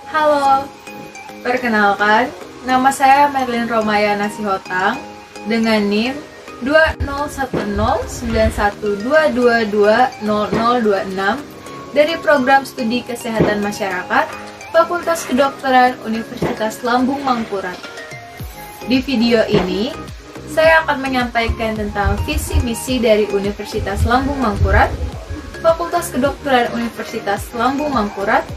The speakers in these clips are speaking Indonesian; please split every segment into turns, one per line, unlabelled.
Halo, perkenalkan, nama saya Merlin Romayana Sihotang dengan NIM 20109122220026 dari Program Studi Kesehatan Masyarakat Fakultas Kedokteran Universitas Lambung Mangkurat. Di video ini, saya akan menyampaikan tentang visi misi dari Universitas Lambung Mangkurat, Fakultas Kedokteran Universitas Lambung Mangkurat,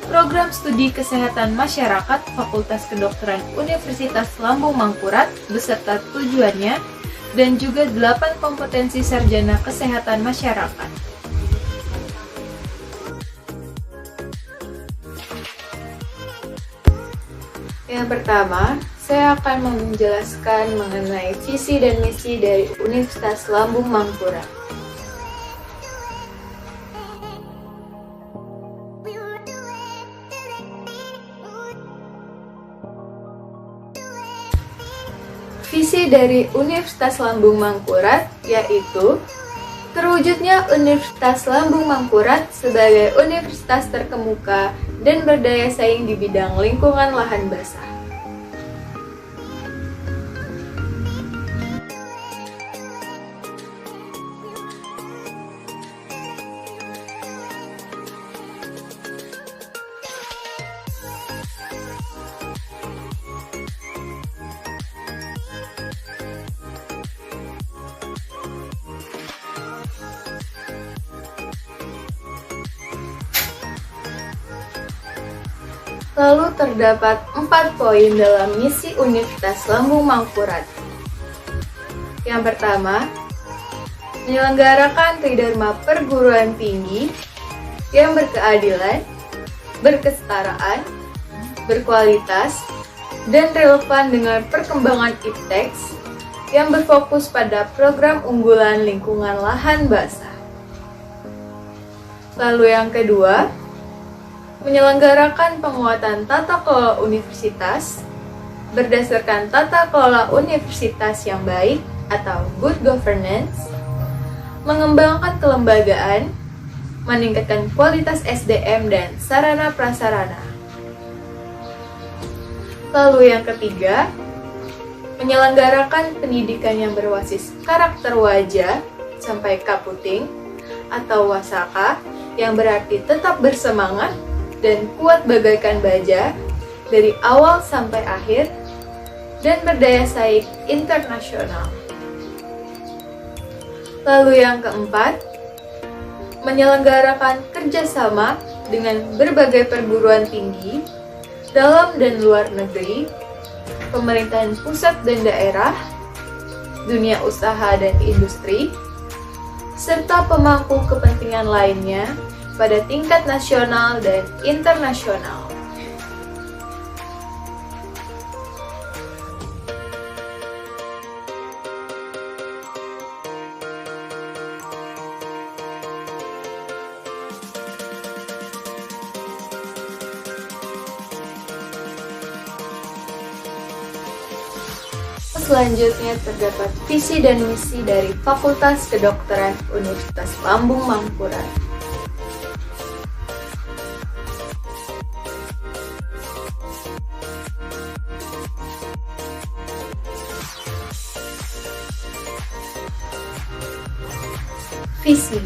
Program Studi Kesehatan Masyarakat Fakultas Kedokteran Universitas Lambung Mangkurat beserta tujuannya dan juga 8 kompetensi sarjana kesehatan masyarakat. Yang pertama, saya akan menjelaskan mengenai visi dan misi dari Universitas Lambung Mangkurat. Visi dari Universitas Lambung Mangkurat yaitu terwujudnya Universitas Lambung Mangkurat sebagai universitas terkemuka dan berdaya saing di bidang lingkungan lahan basah. Lalu terdapat 4 poin dalam misi Universitas Lambung Mangkurat. Yang pertama, menyelenggarakan tridharma perguruan tinggi yang berkeadilan, berkesetaraan, berkualitas, dan relevan dengan perkembangan iptek yang berfokus pada program unggulan lingkungan lahan basah. Lalu yang kedua, menyelenggarakan penguatan tata kelola universitas berdasarkan tata kelola universitas yang baik atau good governance, mengembangkan kelembagaan, meningkatkan kualitas SDM dan sarana prasarana. Lalu yang ketiga, menyelenggarakan pendidikan yang berbasis karakter wajah sampai kaputing atau wasaka yang berarti tetap bersemangat dan kuat bagaikan baja dari awal sampai akhir dan berdaya saing internasional. Lalu yang keempat, menyelenggarakan kerjasama dengan berbagai perguruan tinggi dalam dan luar negeri, pemerintahan pusat dan daerah, dunia usaha dan industri, serta pemangku kepentingan lainnya pada tingkat nasional dan internasional. Selanjutnya terdapat visi dan misi dari Fakultas Kedokteran Universitas Lambung Mangkurat. Visi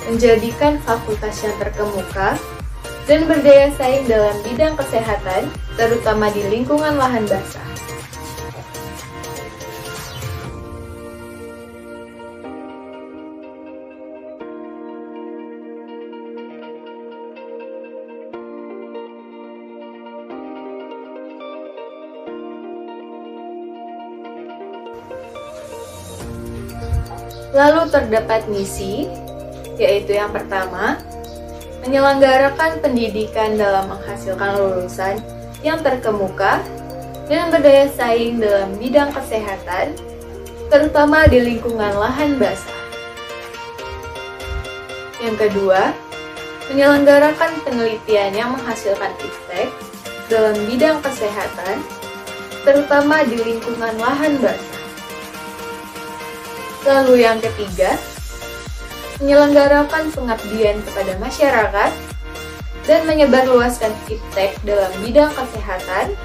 menjadikan fakultas yang terkemuka dan berdaya saing dalam bidang kesehatan, terutama di lingkungan lahan basah. Lalu terdapat misi, yaitu yang pertama, menyelenggarakan pendidikan dalam menghasilkan lulusan yang terkemuka dan berdaya saing dalam bidang kesehatan, terutama di lingkungan lahan basah. Yang kedua, menyelenggarakan penelitian yang menghasilkan iptek dalam bidang kesehatan, terutama di lingkungan lahan basah. Lalu yang ketiga, menyelenggarakan pengabdian kepada masyarakat dan menyebarluaskan iptek dalam bidang kesehatan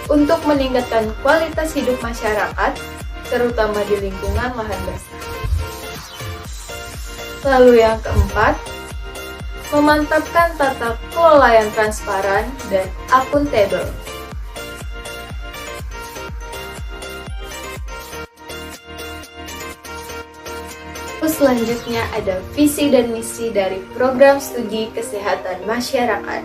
untuk meningkatkan kualitas hidup masyarakat, terutama di lingkungan lahan basah. Lalu yang keempat, memantapkan tata kelola yang transparan dan akuntabel. Selanjutnya ada visi dan misi dari program studi kesehatan masyarakat.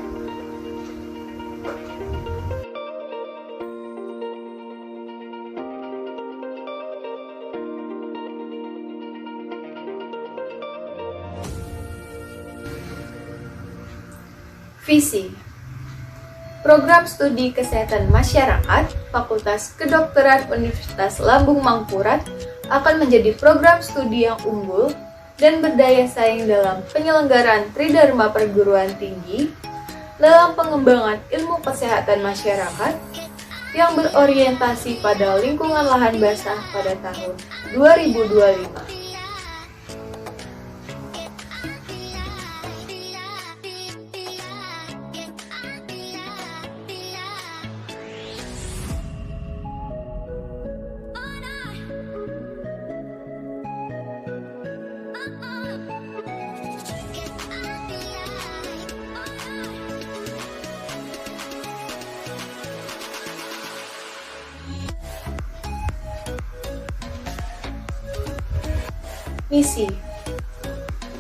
Visi Program Studi Kesehatan Masyarakat Fakultas Kedokteran Universitas Lambung Mangkurat akan menjadi program studi yang unggul dan berdaya saing dalam penyelenggaraan tridharma perguruan tinggi dalam pengembangan ilmu kesehatan masyarakat yang berorientasi pada lingkungan lahan basah pada tahun 2025.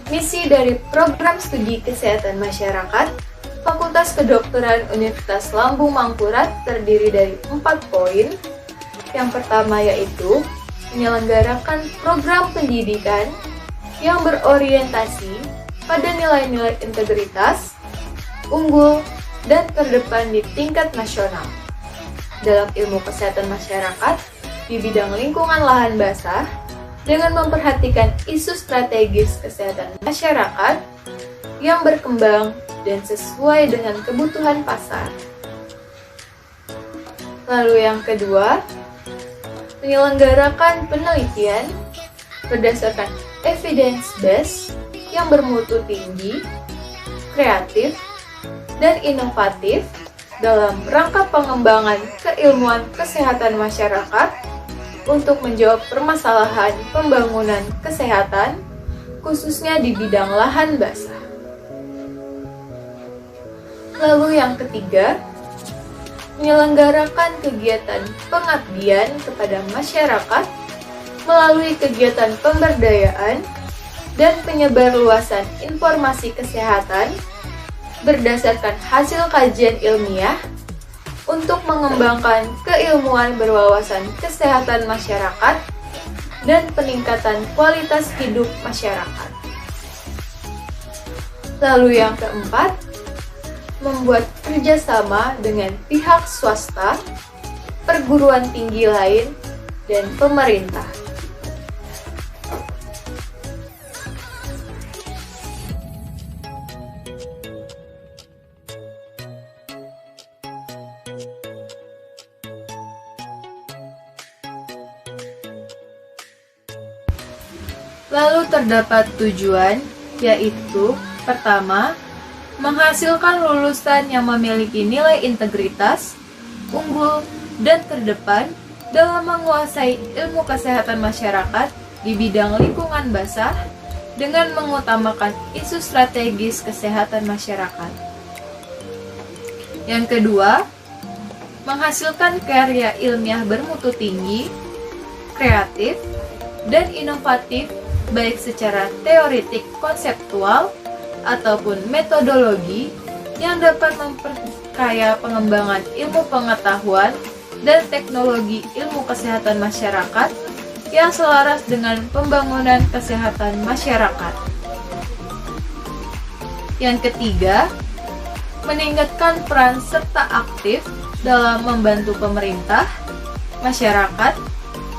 Misi dari program studi kesehatan masyarakat Fakultas Kedokteran Universitas Lambung Mangkurat terdiri dari 4 poin. Yang pertama yaitu menyelenggarakan program pendidikan yang berorientasi pada nilai-nilai integritas, unggul, dan terdepan di tingkat nasional dalam ilmu kesehatan masyarakat di bidang lingkungan lahan basah, dengan memperhatikan isu strategis kesehatan masyarakat yang berkembang dan sesuai dengan kebutuhan pasar. Lalu yang kedua, menyelenggarakan penelitian berdasarkan evidence base yang bermutu tinggi, kreatif, dan inovatif dalam rangka pengembangan keilmuan kesehatan masyarakat untuk menjawab permasalahan pembangunan kesehatan, khususnya di bidang lahan basah. Lalu yang ketiga, menyelenggarakan kegiatan pengabdian kepada masyarakat melalui kegiatan pemberdayaan dan penyebarluasan informasi kesehatan berdasarkan hasil kajian ilmiah untuk mengembangkan keilmuan berwawasan kesehatan masyarakat dan peningkatan kualitas hidup masyarakat. Lalu yang keempat, membuat kerjasama dengan pihak swasta, perguruan tinggi lain, dan pemerintah. Lalu terdapat tujuan, yaitu pertama, menghasilkan lulusan yang memiliki nilai integritas, unggul, dan terdepan dalam menguasai ilmu kesehatan masyarakat di bidang lingkungan basah dengan mengutamakan isu strategis kesehatan masyarakat. Yang kedua, menghasilkan karya ilmiah bermutu tinggi, kreatif, dan inovatif baik secara teoretik konseptual ataupun metodologi yang dapat memperkaya pengembangan ilmu pengetahuan dan teknologi ilmu kesehatan masyarakat yang selaras dengan pembangunan kesehatan masyarakat. Yang ketiga, meningkatkan peran serta aktif dalam membantu pemerintah, masyarakat,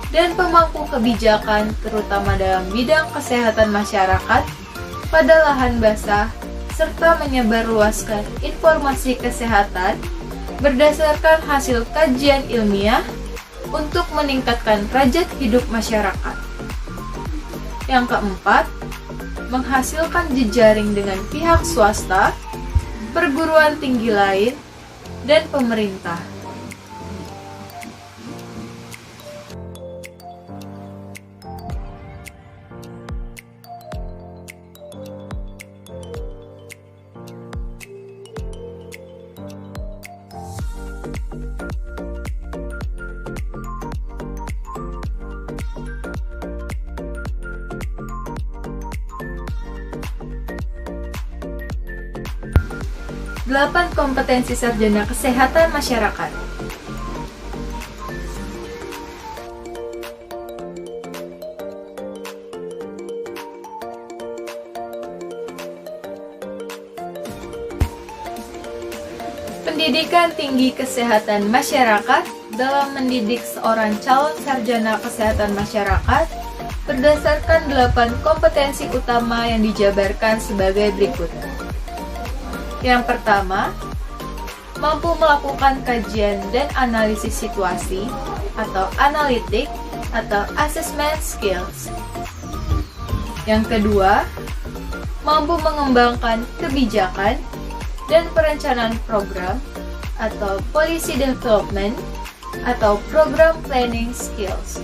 dan pemangku kebijakan terutama dalam bidang kesehatan masyarakat pada lahan basah serta menyebarluaskan informasi kesehatan berdasarkan hasil kajian ilmiah untuk meningkatkan derajat hidup masyarakat. Yang keempat, menghasilkan jejaring dengan pihak swasta, perguruan tinggi lain, dan pemerintah. Delapan kompetensi sarjana kesehatan masyarakat. Pendidikan tinggi kesehatan masyarakat dalam mendidik seorang calon sarjana kesehatan masyarakat berdasarkan 8 kompetensi utama yang dijabarkan sebagai berikut. Yang pertama, mampu melakukan kajian dan analisis situasi atau analitik atau assessment skills. Yang kedua, mampu mengembangkan kebijakan dan perencanaan program atau policy development atau program planning skills.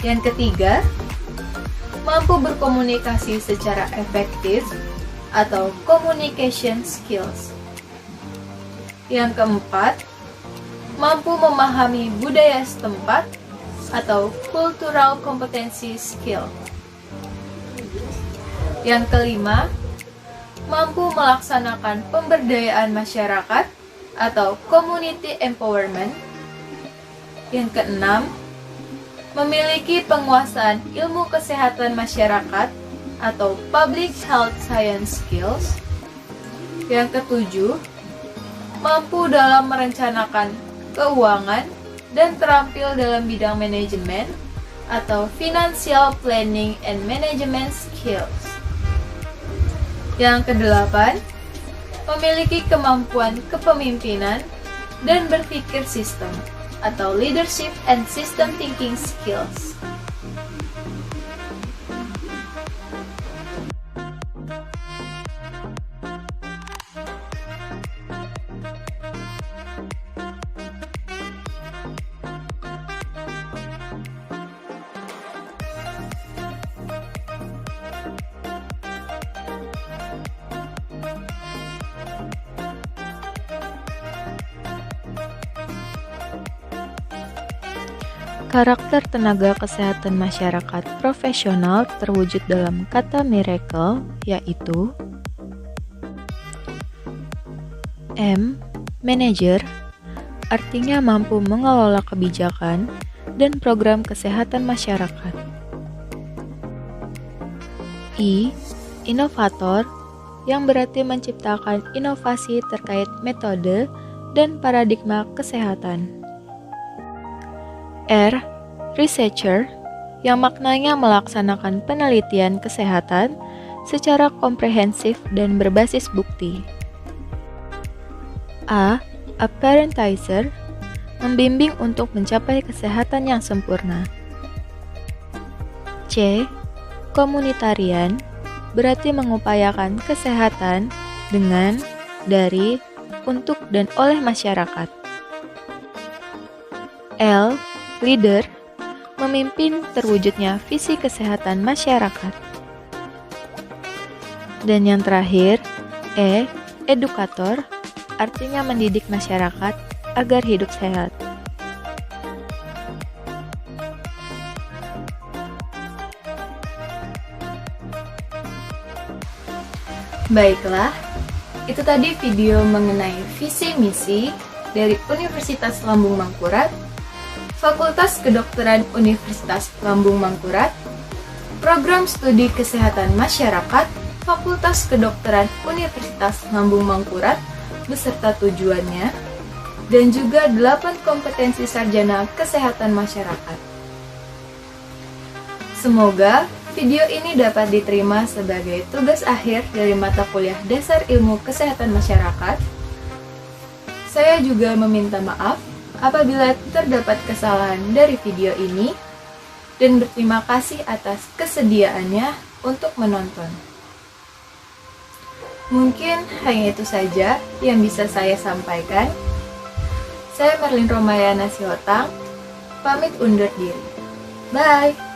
Yang ketiga, mampu berkomunikasi secara efektif atau communication skills. Yang keempat, mampu memahami budaya setempat atau cultural competency skill. Yang kelima, mampu melaksanakan pemberdayaan masyarakat atau community empowerment. Yang keenam, memiliki penguasaan ilmu kesehatan masyarakat atau public health science skills. Yang ketujuh, mampu dalam merencanakan keuangan dan terampil dalam bidang manajemen atau financial planning and management skills. Yang kedelapan, memiliki kemampuan kepemimpinan dan berpikir sistem atau leadership and system thinking skills.
Karakter tenaga kesehatan masyarakat profesional terwujud dalam kata miracle, yaitu M. Manager, artinya mampu mengelola kebijakan dan program kesehatan masyarakat. I. Inovator, yang berarti menciptakan inovasi terkait metode dan paradigma kesehatan. R. Researcher, yang maknanya melaksanakan penelitian kesehatan secara komprehensif dan berbasis bukti. A. Apparentizer, membimbing untuk mencapai kesehatan yang sempurna. C. Komunitarian, berarti mengupayakan kesehatan dengan, dari, untuk, dan oleh masyarakat. L. Leader, memimpin terwujudnya visi kesehatan masyarakat. Dan yang terakhir, E. Edukator, artinya mendidik masyarakat agar hidup sehat.
Baiklah, itu tadi video mengenai visi misi dari Universitas Lambung Mangkurat, Fakultas Kedokteran Universitas Lambung Mangkurat, Program Studi Kesehatan Masyarakat, Fakultas Kedokteran Universitas Lambung Mangkurat, beserta tujuannya, dan juga 8 kompetensi sarjana kesehatan masyarakat. Semoga video ini dapat diterima sebagai tugas akhir dari mata kuliah Dasar Ilmu Kesehatan Masyarakat. Saya juga meminta maaf apabila terdapat kesalahan dari video ini, dan berterima kasih atas kesediaannya untuk menonton. Mungkin hanya itu saja yang bisa saya sampaikan. Saya Merlin Romayana Sihotang, pamit undur diri. Bye!